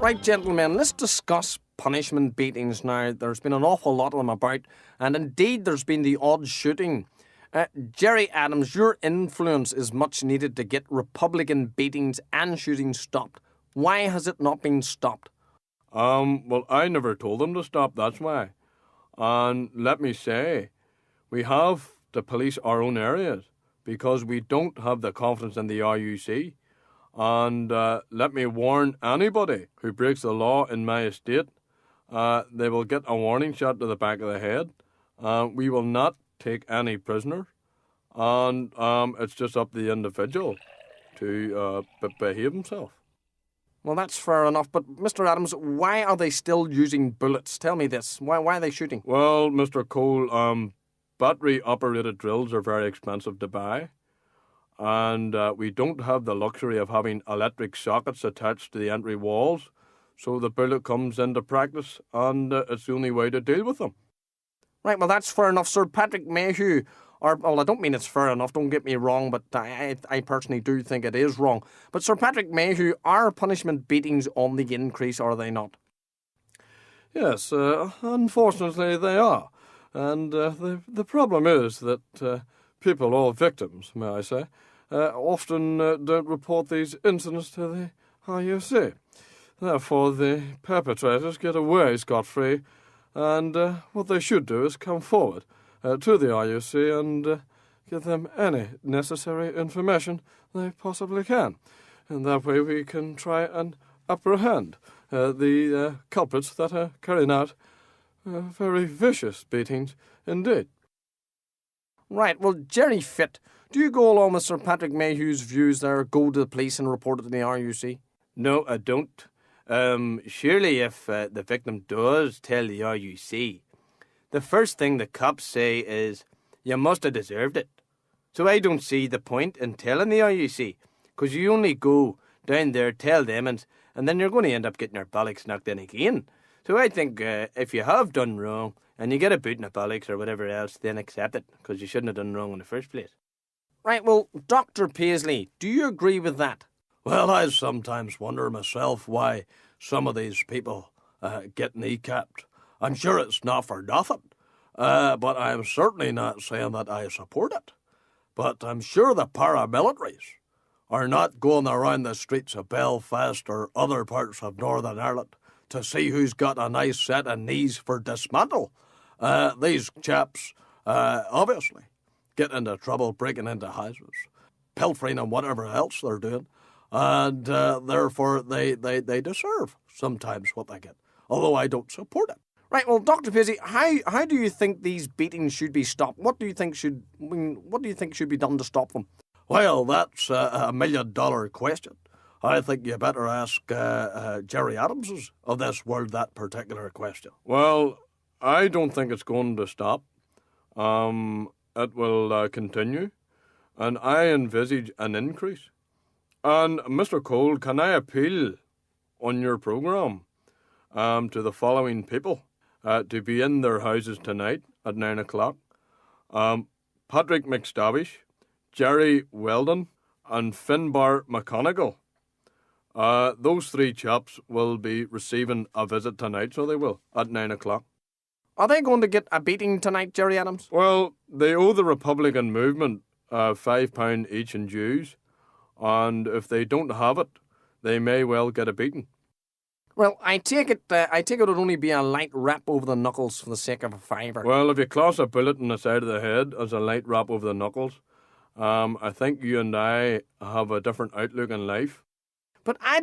Right, gentlemen, let's discuss punishment beatings now. There's been an awful lot of them about, and indeed there's been the odd shooting. Jerry Adams, your influence is much needed to get Republican beatings and shootings stopped. Why has it not been stopped? Well, I never told them to stop, that's why. And let me say, we have to police our own areas because we don't have the confidence in the RUC. And let me warn anybody who breaks the law in my estate, they will get a warning shot to the back of the head. We will not take any prisoners. And it's just up to the individual to behave himself. Well, that's fair enough, but Mr. Adams, why are they still using bullets? Tell me this. Why are they shooting? Well, Mr. Cole, battery-operated drills are very expensive to buy. And we don't have the luxury of having electric sockets attached to the entry walls, so the bullet comes into practice, and it's the only way to deal with them. Right, well, that's fair enough. Sir Patrick Mayhew, well, I don't mean it's fair enough, don't get me wrong, but I personally do think it is wrong. But Sir Patrick Mayhew, are punishment beatings on the increase, or are they not? Yes, unfortunately they are. And the problem is that people, or victims, may I say, often don't report these incidents to the RUC. Therefore, the perpetrators get away scot-free, and what they should do is come forward to the RUC and give them any necessary information they possibly can. And that way we can try and apprehend the culprits that are carrying out very vicious beatings indeed. Right, well, Jerry Fitt, do you go along with Sir Patrick Mayhew's views there, go to the police and report it to the RUC? No, I don't. Surely if the victim does tell the RUC, the first thing the cops say is, you must have deserved it. So I don't see the point in telling the RUC, because you only go down there, tell them, and then you're going to end up getting your bollocks knocked in again. So I think if you have done wrong, and you get a boot in the bollocks or whatever else, then accept it, because you shouldn't have done wrong in the first place. Right, well, Dr. Paisley, do you agree with that? Well, I sometimes wonder myself why some of these people get kneecapped. I'm sure it's not for nothing, but I'm certainly not saying that I support it. But I'm sure the paramilitaries are not going around the streets of Belfast or other parts of Northern Ireland to see who's got a nice set of knees for dismantle. These chaps obviously get into trouble breaking into houses, pilfering and whatever else they're doing, and therefore they deserve sometimes what they get, although I don't support it. Right, well, Dr. Paisley, how do you think these beatings should be stopped? What do you think should be done to stop them? Well, that's a $1 million question. I think you better ask Jerry Adams of this world that particular question. Well, I don't think it's going to stop. It will continue, and I envisage an increase. And Mr. Cole, can I appeal on your programme to the following people to be in their houses tonight at 9 o'clock? Patrick McStavish, Jerry Weldon, and Finbar McConaughey. Those three chaps will be receiving a visit tonight, so they will, at 9 o'clock. Are they going to get a beating tonight, Jerry Adams? Well, they owe the Republican movement £5 each in dues, and if they don't have it, they may well get a beating. Well, I take it it'll only be a light rap over the knuckles for the sake of a fiver. Well, if you class a bullet in the side of the head as a light rap over the knuckles, I think you and I have a different outlook in life. But I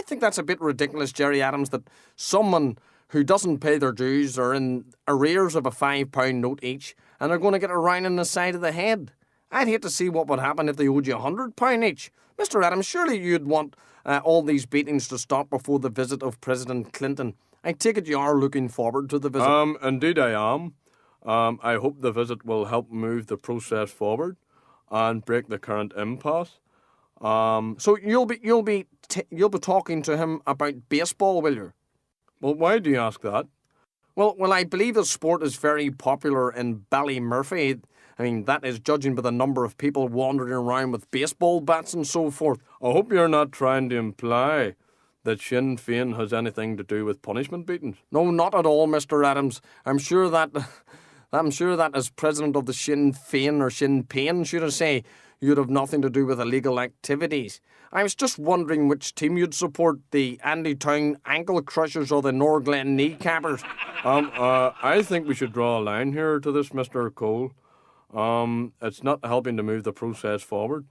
think that's a bit ridiculous, Jerry Adams, that someone who doesn't pay their dues are in arrears of a £5 note each and are going to get a round in the side of the head. I'd hate to see what would happen if they owed you £100 each. Mr. Adams, surely you'd want all these beatings to stop before the visit of President Clinton. I take it you are looking forward to the visit. Indeed I am. I hope the visit will help move the process forward and break the current impasse. So you'll be talking to him about baseball, will you? Well, why do you ask that? Well, I believe the sport is very popular in Ballymurphy. I mean, that is judging by the number of people wandering around with baseball bats and so forth. I hope you're not trying to imply that Sinn Féin has anything to do with punishment beatings? No, not at all, Mr. Adams. I'm sure that as president of the Sinn Féin, or Sinn Féin, should I say, you'd have nothing to do with illegal activities. I was just wondering which team you'd support, the Andy Town Ankle Crushers or the Norglen Kneecappers. I think we should draw a line here to this, Mr. Cole. It's not helping to move the process forward.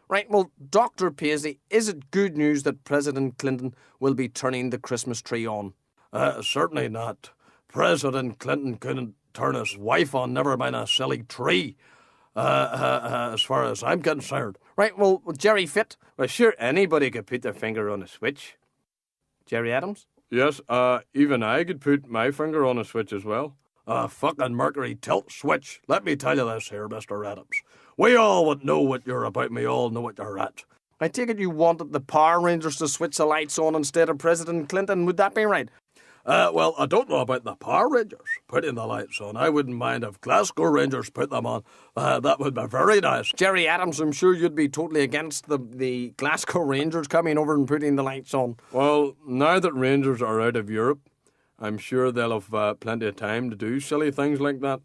Right, well, Dr. Paisley, is it good news that President Clinton will be turning the Christmas tree on? Certainly not. President Clinton couldn't turn his wife on, never mind a silly tree, as far as I'm concerned. Right, well, Jerry fit? Well, sure, anybody could put their finger on a switch. Jerry Adams? Yes, even I could put my finger on a switch as well. Fucking Mercury tilt switch. Let me tell you this here, Mr. Adams. We all would know what you're about, and we all know what you're at. I take it you wanted the Power Rangers to switch the lights on instead of President Clinton. Would that be right? Well, I don't know about the Power Rangers putting the lights on. I wouldn't mind if Glasgow Rangers put them on. That would be very nice. Jerry Adams, I'm sure you'd be totally against the Glasgow Rangers coming over and putting the lights on. Well, now that Rangers are out of Europe, I'm sure they'll have plenty of time to do silly things like that.